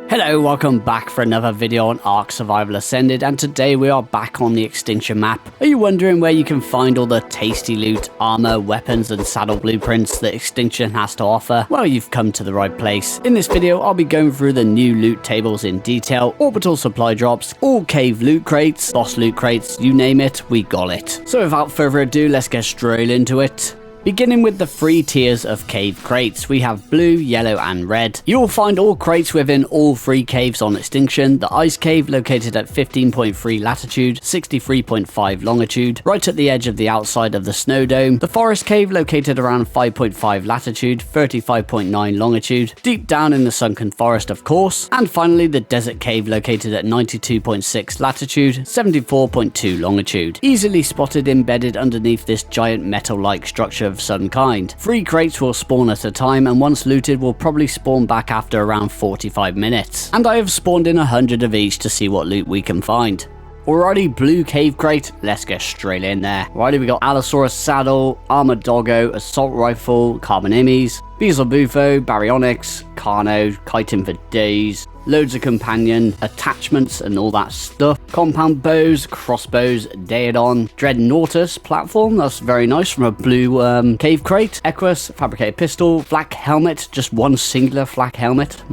Hello, welcome back for another video on Ark Survival Ascended, and today we are back on the Extinction map. Are you wondering where you can find all the tasty loot, armor, weapons and saddle blueprints that Extinction has to offer? Well, you've come to the right place. In this video, I'll be going through the new loot tables in detail, orbital supply drops, all cave loot crates, boss loot crates, you name it, we got it. So without further ado, let's get straight into it. Beginning with the 3 tiers of cave crates, we have blue, yellow and red. You will find all crates within all 3 caves on Extinction. The ice cave located at 15.3 latitude, 63.5 longitude, right at the edge of the outside of the snow dome. The forest cave located around 5.5 latitude, 35.9 longitude, deep down in the sunken forest of course. And finally the desert cave located at 92.6 latitude, 74.2 longitude. Easily spotted embedded underneath this giant metal-like structure of some kind. 3 crates will spawn at a time, and once looted will probably spawn back after around 45 minutes. And I have spawned in 100 of each to see what loot we can find. Alrighty, blue cave crate, let's get straight in there. Alrighty, we got Allosaurus saddle, armored doggo, assault rifle, carbon immies, Beelzebufo, baryonyx, Carno, chitin for days, loads of companion attachments and all that stuff, compound bows, crossbows, Daedon, Dreadnoughtus platform, that's very nice from a blue cave crate, Equus, fabricated pistol, flak helmet, just one singular flak helmet,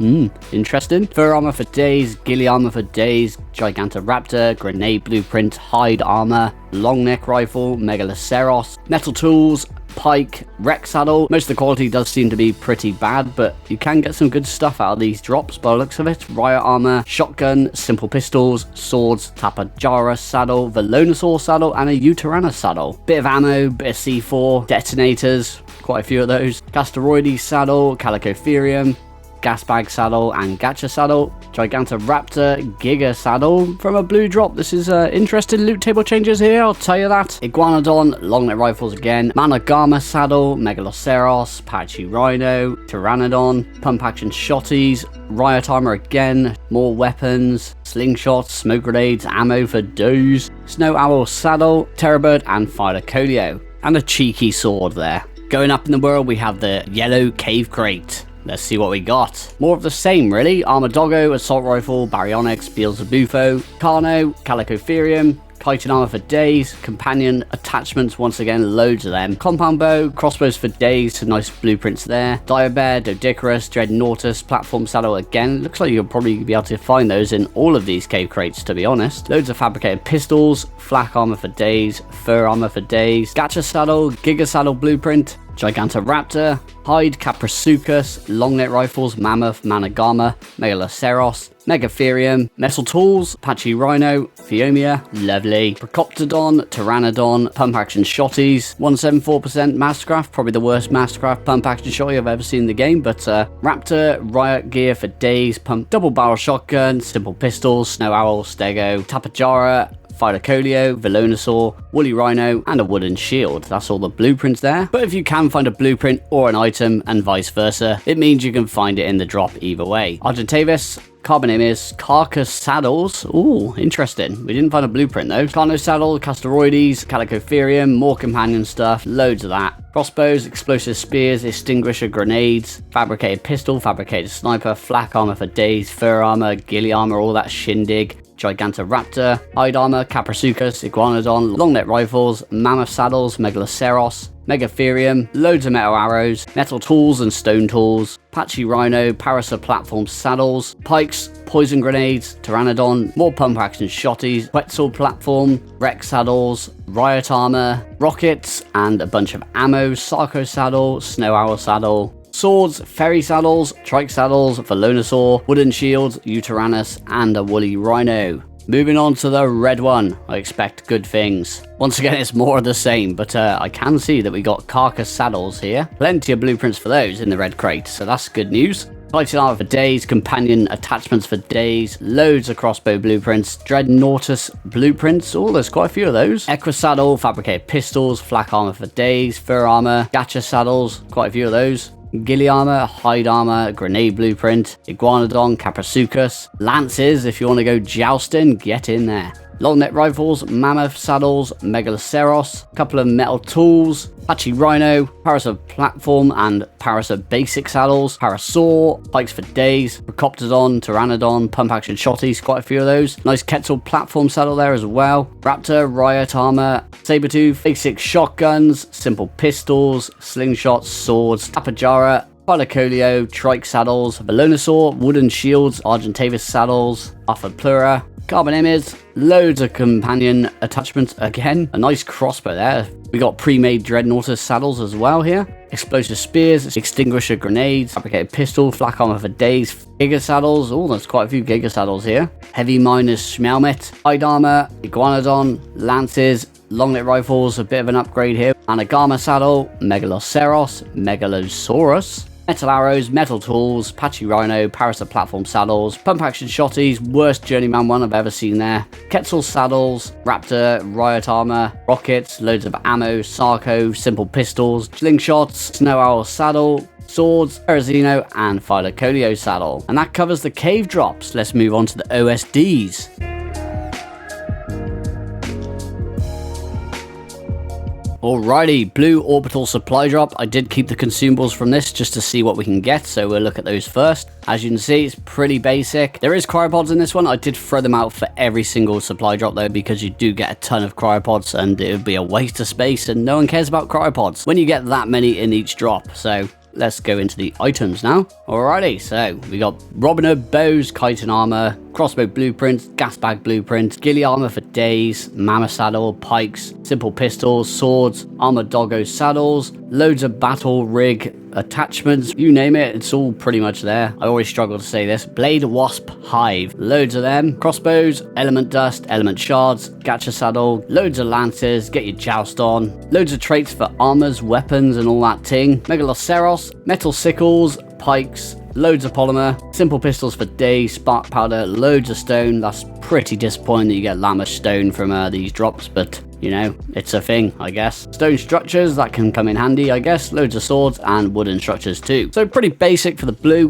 interesting, fur armor for days, ghillie armor for days, Gigantoraptor, grenade blueprint, hide armor, long neck rifle, Megaloceros, metal tools, pike, wreck saddle. Most of the quality does seem to be pretty bad, but you can get some good stuff out of these drops by the looks of it. Riot armor, shotgun, simple pistols, swords, Tapajara saddle, Velonosaur saddle and a Uteranus saddle. Bit of ammo, bit of C4, detonators, quite a few of those. Casteroides saddle, Calicotherium, gas bag saddle and gacha saddle, Gigantoraptor giga saddle from a blue drop. This is interesting loot table changes here, I'll tell you that. Iguanodon, long neck rifles again, Managama saddle, Megaloceros, Pachyrhino, Pteranodon, pump action shotties, riot armor again, more weapons, slingshots, smoke grenades, ammo for does, snow owl saddle, terrorbird and Phylacoleo, and a cheeky sword there. Going up in the world, we have the yellow cave crate. Let's see what we got. More of the same, really. Armored doggo, assault rifle, baryonyx, Beelzebufo, Carno, Calicotherium, chitin armor for days, companion attachments, once again, loads of them. Compound bow, crossbows for days, some nice blueprints there. Diabear, Doedicurus, Dreadnoughtus, platform saddle again. Looks like you'll probably be able to find those in all of these cave crates, to be honest. Loads of fabricated pistols, flak armor for days, fur armor for days, gacha saddle, giga saddle blueprint, Gigantoraptor, hide, Caprisuchus, long neck rifles, mammoth, Managama, Megaloceros, Megatherium, metal tools, Pachyrhino, Phiomia, lovely, Procoptodon, Pteranodon, pump action shotties, 174% mastercraft, probably the worst mastercraft pump action shotty I've ever seen in the game, but Raptor, riot gear for days, pump double barrel shotgun, simple pistols, snow owl, stego, Tapajara, Phylacoleo, Velonosaur, woolly rhino, and a wooden shield. That's all the blueprints there. But if you can find a blueprint or an item, and vice versa, it means you can find it in the drop either way. Argentavis, carbon immies, carcass saddles. Ooh, interesting. We didn't find a blueprint though. Carno saddle, Casteroides, Calicotherium, more companion stuff, loads of that. Crossbows, explosive spears, extinguisher grenades, fabricated pistol, fabricated sniper, flak armor for days, fur armor, ghillie armor, all that shindig. Gigantoraptor, hide armor, Caprisuchus, Iguanodon, long neck rifles, mammoth saddles, Megaloceros, Megatherium, loads of metal arrows, metal tools and stone tools, Pachyrhino, Parasa platform saddles, pikes, poison grenades, Pteranodon, more pump action shotties, Quetzal platform, wreck saddles, riot armor, rockets, and a bunch of ammo, Sarco saddle, snow owl saddle, swords, ferry saddles, trike saddles, Velonosaur, wooden shields, Uteranus, and a woolly rhino. Moving on to the red one, I expect good things. Once again, it's more of the same, but I can see that we got carcass saddles here. Plenty of blueprints for those in the red crate, so that's good news. Chitin armor for days, companion attachments for days, loads of crossbow blueprints, Dreadnoughtus blueprints, oh there's quite a few of those. Equus saddle, fabricated pistols, flak armor for days, fur armor, gacha saddles, quite a few of those. ghillie armor, hide armor, grenade blueprint, Iguanodon, Caprisuchus, lances, if you want to go jousting, get in there. long neck rifles, mammoth saddles, megaloceros, a couple of metal tools, Apache Rhino, Parasol platform and Parasol basic saddles, Parasaur, pikes for days, Procoptodon, Pteranodon, pump action shotties, quite a few of those. Nice Quetzal platform saddle there as well. Raptor, riot armor, Sabertooth, basic shotguns, simple pistols, slingshots, swords, Tapajara, Phylocolio, trike saddles, Velonosaur, wooden shields, Argentavis saddles, Arthropleura, carbon emirs, loads of companion attachments again. A nice crossbow there. We got pre-made Dreadnoughtus saddles as well here. Explosive spears, extinguisher grenades, fabricated pistol, flak armor for days, Giga saddles. Oh, there's quite a few Giga saddles here. Heavy miners Schmelmet, hide armor, Iguanodon, lances, long neck rifles, a bit of an upgrade here. Anagama saddle, Megaloceros, Megalosaurus. Metal arrows, metal tools, Apache Rhino, Parasol platform saddles, pump action shotties, worst journeyman one I've ever seen there. Quetzal saddles, Raptor, riot armor, rockets, loads of ammo, Sarco, simple pistols, slingshots, snow owl saddle, swords, Terazino, and Phylocolio saddle. And that covers the cave drops. Let's move on to the OSDs. Alrighty, blue orbital supply drop. I did keep the consumables from this just to see what we can get, so we'll look at those first. As you can see, it's pretty basic. There is cryopods in this one. I did throw them out for every single supply drop though, because you do get a ton of cryopods and it would be a waste of space, and no one cares about cryopods when you get that many in each drop. So let's go into the items now. Alrighty, so we got Robin Hood bows, chitin armor, crossbow blueprints, gas bag blueprint, ghillie armor for days, mammoth saddle, pikes, simple pistols, swords, armored doggo saddles, loads of battle rig attachments, you name it, it's all pretty much there. I always struggle to say this. Blade wasp hive, loads of them. Crossbows, element dust, element shards, gacha saddle, loads of lances, get your joust on, loads of traits for armors, weapons and all that ting. Megaloceros, metal sickles, pikes, loads of polymer, simple pistols for days, spark powder, loads of stone. That's pretty disappointing that you get Lamish stone from these drops, but you know, it's a thing, I guess. Stone structures, that can come in handy, I guess. Loads of swords and wooden structures too. So pretty basic for the blue.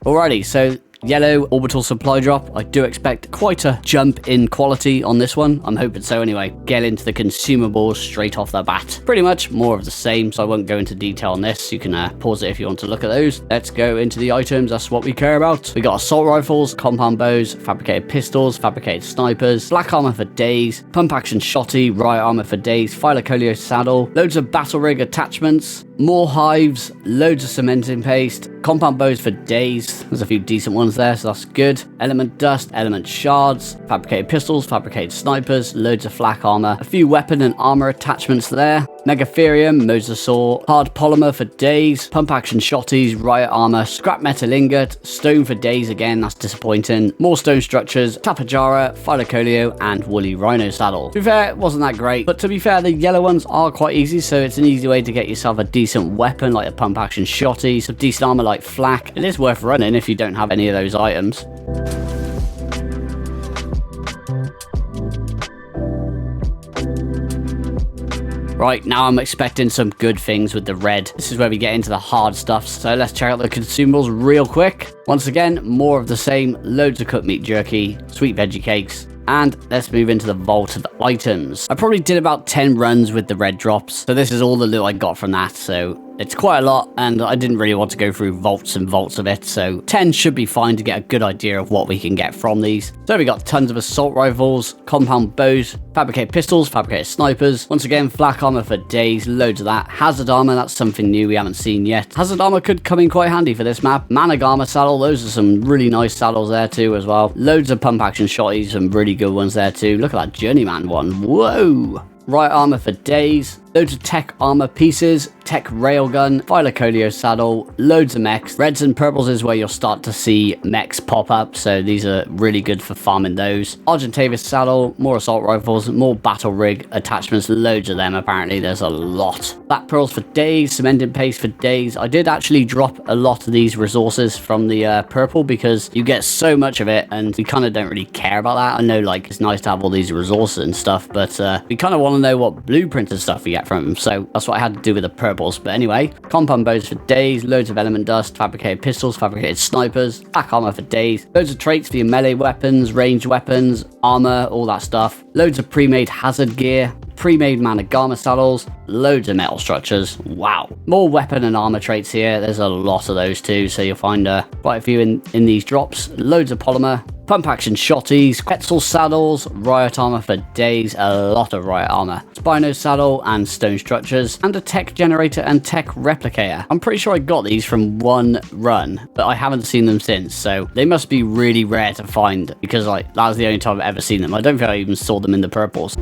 Alrighty, so yellow orbital supply drop. I do expect quite a jump in quality on this one. I'm hoping so anyway. Get into the consumables straight off the bat. Pretty much more of the same, so I won't go into detail on this. You can pause it if you want to look at those. Let's go into the items. That's what we care about. We got assault rifles, compound bows, fabricated pistols, fabricated snipers, black armor for days, pump action shotty, riot armor for days, Phylocolio saddle, loads of battle rig attachments, more hives, loads of cementing paste, compound bows for days. There's a few decent ones there, so that's good. Element dust, element shards, fabricated pistols, fabricated snipers, loads of flak armor, a few weapon and armor attachments there. Megatherium, mosasaur, hard polymer for days, pump action shotties, riot armor, scrap metal ingot, stone for days again, that's disappointing. More stone structures, Tapajara, Phylocolio, and woolly rhino saddle. To be fair, it wasn't that great, but to be fair, the yellow ones are quite easy, so it's an easy way to get yourself a decent weapon like a pump action shotty, some decent armor like flak. It is worth running if you don't have any of those items. Right, now I'm expecting some good things with the red. This is where we get into the hard stuff, so let's check out the consumables real quick. Once again, more of the same, loads of cooked meat jerky, sweet veggie cakes, and let's move into the vault of items. I probably did about 10 runs with the red drops, so this is all the loot I got from that, so it's quite a lot, and I didn't really want to go through vaults and vaults of it, so 10 should be fine to get a good idea of what we can get from these. So we got tons of assault rifles, compound bows, fabricated pistols, fabricated snipers, once again flak armor for days, loads of that. Hazard armor, that's something new we haven't seen yet. Hazard armor could come in quite handy for this map. Managama saddle, those are some really nice saddles there too as well. Loads of pump action shotties, some really good ones there too. Look at that journeyman one, whoa! Right armor for days, loads of tech armor pieces, tech railgun, Phylocolio saddle, loads of mechs. Reds and purples is where you'll start to see mechs pop up, so these are really good for farming those. Argentavis saddle, more assault rifles, more battle rig attachments, loads of them apparently, there's a lot. Black pearls for days, cemented paste for days. I did actually drop a lot of these resources from the purple because you get so much of it and we kind of don't really care about that. I know like it's nice to have all these resources and stuff, but we kind of want to know what blueprints and stuff we get from them. So that's what I had to do with the purples. But anyway, compound bows for days, loads of element dust, fabricated pistols, fabricated snipers, black armor for days, loads of traits for your melee weapons, ranged weapons, armor, all that stuff, loads of pre-made hazard gear, pre-made Managama saddles, loads of metal structures. Wow. More weapon and armor traits here. There's a lot of those too, so you'll find quite a few in these drops. Loads of polymer, pump action shotties, Quetzal saddles, riot armor for days, a lot of riot armor, Spino saddle and stone structures, and a tech generator and tech replicator. I'm pretty sure I got these from one run, but I haven't seen them since, so they must be really rare to find, because like that was the only time I've ever seen them. I don't think I even saw them in the purples.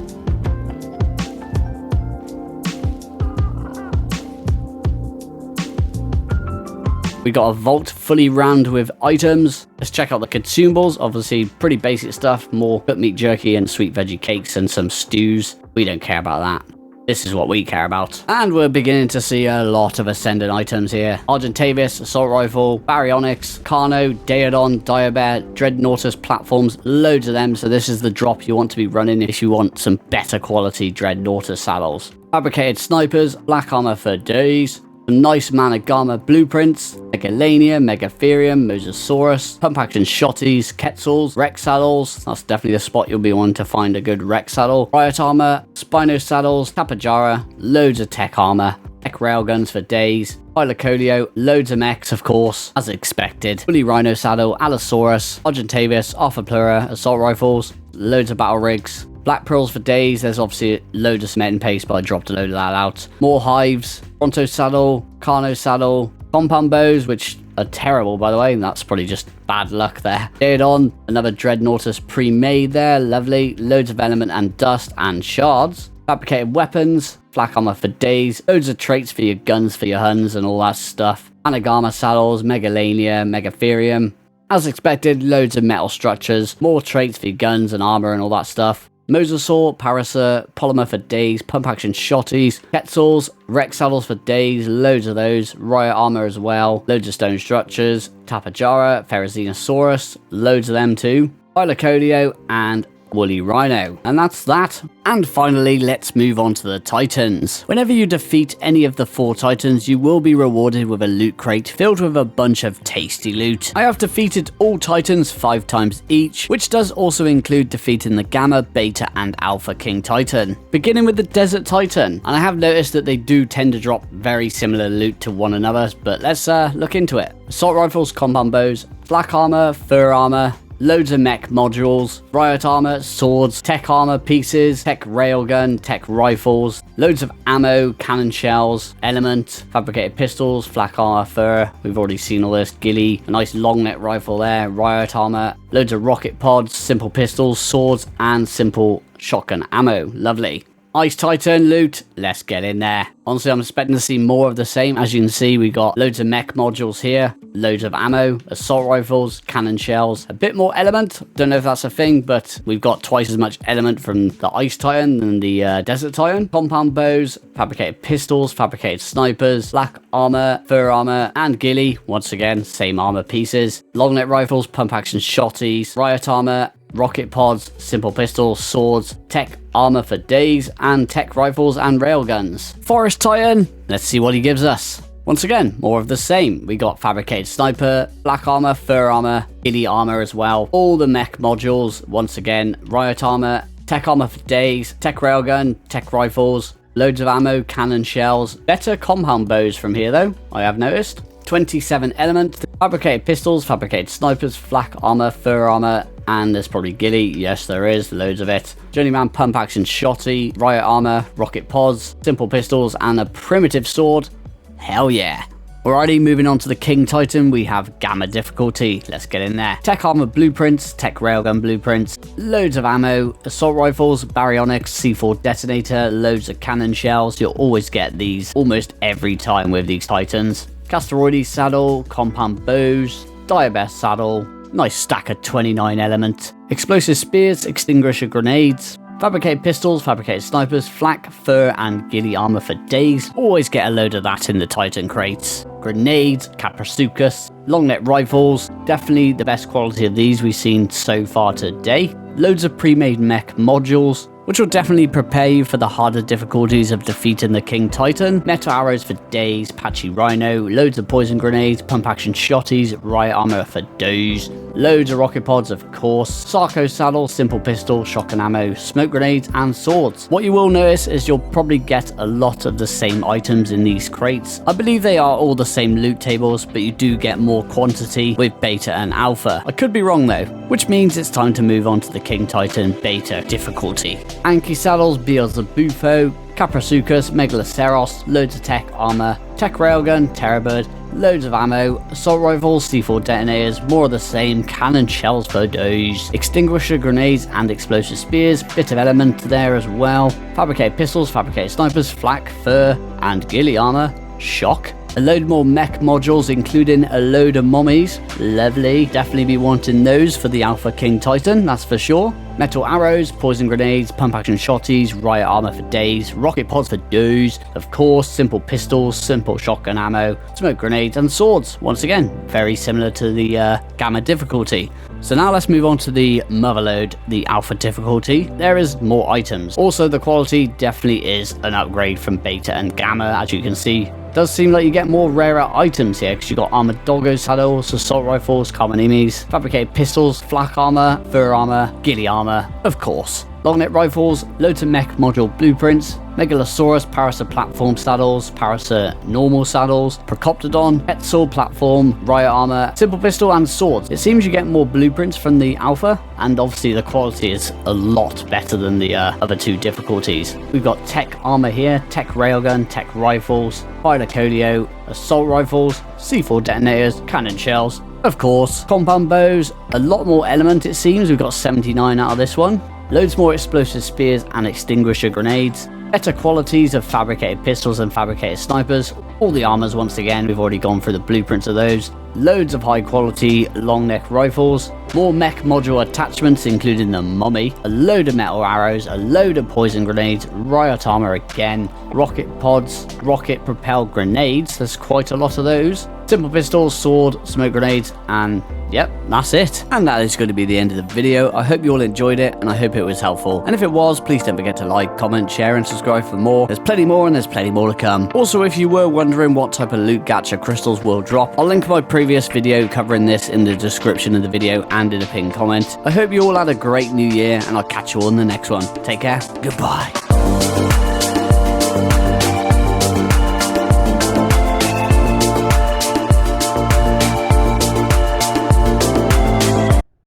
We got a vault fully rammed with items. Let's check out the consumables. Obviously, pretty basic stuff. More cooked meat jerky and sweet veggie cakes and some stews. We don't care about that. This is what we care about. And we're beginning to see a lot of Ascendant items here. Argentavis, Assault Rifle, Baryonyx, Carno, Daedon, Diabear, Dreadnoughtus platforms. Loads of them. So this is the drop you want to be running if you want some better quality Dreadnoughtus saddles. Fabricated snipers, black armor for days. Nice Managama blueprints, Megalania, Megatherium, Mosasaurus, pump action shotties, Quetzals, Rex saddles. That's definitely the spot you'll be wanting to find a good Rex saddle. Riot armor, Spino saddles, Tapajara, loads of tech armor, tech railguns for days, Hylocolio, loads of mechs of course, as expected. Fully Rhino saddle, Allosaurus, Argentavis, Arthroplura, assault rifles, loads of battle rigs. Black pearls for days. There's obviously loads of cement and paste, but I dropped a load of that out. More hives, Bronto saddle, Carno saddle, compound bows, which are terrible by the way. That's probably just bad luck there. Daedon, another Dreadnoughtus pre-made there. Lovely. Loads of element and dust and shards. Fabricated weapons, flak armor for days. Loads of traits for your guns, for your Huns and all that stuff. Managama saddles, Megalania, Megatherium. As expected, loads of metal structures. More traits for your guns and armor and all that stuff. Mosasaur, Parasaur, Polymer for days, pump action shotties, Quetzals, Rex saddles for days, loads of those, riot armor as well, loads of stone structures, Tapajara, Ferrozenosaurus, loads of them too, Hylocolio, and Woolly Rhino. And that's that. And finally, let's move on to the Titans. Whenever you defeat any of the 4 Titans, you will be rewarded with a loot crate filled with a bunch of tasty loot. I have defeated all Titans 5 times each, which does also include defeating the Gamma, Beta, and Alpha King Titan. Beginning with the Desert Titan, and I have noticed that they do tend to drop very similar loot to one another, but let's look into it. Assault rifles, compound bows, flak armor, fur armor, loads of mech modules, riot armor, swords, tech armor pieces, tech railgun, tech rifles, loads of ammo, cannon shells, element, fabricated pistols, flak armor, fur, we've already seen all this, ghillie, a nice long neck rifle there, riot armor, loads of rocket pods, simple pistols, swords, and simple shotgun ammo. Lovely. Ice Titan loot, let's get in there. Honestly, I'm expecting to see more of the same. As you can see, we got loads of mech modules here, loads of ammo, assault rifles, cannon shells, a bit more element. Don't know if that's a thing, but we've got twice as much element from the Ice Titan than the Desert Titan. Compound bows, fabricated pistols, fabricated snipers, black armor, fur armor, and ghillie. Once again, same armor pieces. Long neck rifles, pump action shotties, riot armor, rocket pods, simple pistols, swords, tech armor for days, and tech rifles and railguns. Forest Titan, let's see what he gives us. Once again, more of the same. We got fabricated sniper, black armor, fur armor, ghillie armor as well. All the mech modules, once again, riot armor, tech armor for days, tech railgun, tech rifles, loads of ammo, cannon shells. Better compound bows from here though, I have noticed. 27 elements, fabricated pistols, fabricated snipers, flak armor, fur armor, and there's probably ghillie. Yes, there is, loads of it. Journeyman pump action shotty, riot armor, rocket pods, simple pistols, and a primitive sword. Hell yeah. Alrighty, moving on to the King Titan, we have Gamma difficulty. Let's get in there. Tech armor blueprints, tech railgun blueprints, loads of ammo, assault rifles, baryonyx, C4 detonator, loads of cannon shells. You'll always get these almost every time with these Titans. Casteroides saddle, compound bows, Diabear saddle, nice stack of 29 element, explosive spears, extinguisher grenades, fabricated pistols, fabricated snipers, flak, fur, and ghillie armor for days. Always get a load of that in the Titan crates. Grenades, Caprasuchus, long neck rifles, definitely the best quality of these we've seen so far today. Loads of pre-made mech modules, which will definitely prepare you for the harder difficulties of defeating the King Titan. Metal arrows for days, patchy rhino, loads of poison grenades, pump action shotties, riot armor for days, loads of rocket pods of course, Sarco saddle, simple pistol, shotgun ammo, smoke grenades, and swords. What you will notice is you'll probably get a lot of the same items in these crates. I believe they are all the same loot tables, but you do get more quantity with beta and alpha. I could be wrong though, which means it's time to move on to the King Titan beta difficulty. Anki saddles, Beelzebufo, Caprasuchus, Megaloceros, loads of tech armor, tech railgun, Terrorbird, loads of ammo, assault rifles, C4 detonators, more of the same, cannon shells for days, extinguisher grenades and explosive spears, bit of element there as well, fabricated pistols, fabricated snipers, flak, fur, and ghillie armor, shock. A load more mech modules, including a load of mummies. Lovely, definitely be wanting those for the Alpha King Titan, that's for sure. Metal arrows, poison grenades, pump action shotties, riot armor for days, rocket pods for days, of course, simple pistols, simple shotgun ammo, smoke grenades, and swords. Once again, very similar to the gamma difficulty. So now let's move on to the motherload, the alpha difficulty. There is more items. Also, the quality definitely is an upgrade from beta and gamma, as you can see. Does seem like you get more rarer items here, because you got armored doggo saddles, assault rifles, Carmonimes, fabricated pistols, flak armor, fur armor, ghillie armor, of course. Long neck rifles, loads of mech module blueprints, Megalosaurus Parasa platform saddles, Parasa normal saddles, Procoptodon, pet sword platform, riot armor, simple pistol, and swords. It seems you get more blueprints from the alpha, and obviously the quality is a lot better than the other two difficulties. We've got tech armor here, tech railgun, tech rifles, Colio, assault rifles, C4 detonators, cannon shells, of course, compound bows, a lot more element it seems. We've got 79 out of this one. Loads more explosive spears and extinguisher grenades. Better qualities of fabricated pistols and fabricated snipers. All the armors, once again, we've already gone through the blueprints of those. Loads of high quality long neck rifles. More mech module attachments, including the mummy. A load of metal arrows, a load of poison grenades, riot armor again, rocket pods, rocket propelled grenades. There's quite a lot of those. Simple pistols, sword, smoke grenades, and yep, that's it. And that is going to be the end of the video. I hope you all enjoyed it, and I hope it was helpful. And if it was, please don't forget to like, comment, share, and subscribe for more. There's plenty more, and there's plenty more to come. Also, if you were wondering what type of loot gacha crystals will drop, I'll link my previous video covering this in the description of the video and in a pinned comment. I hope you all had a great new year, and I'll catch you all in the next one. Take care. Goodbye.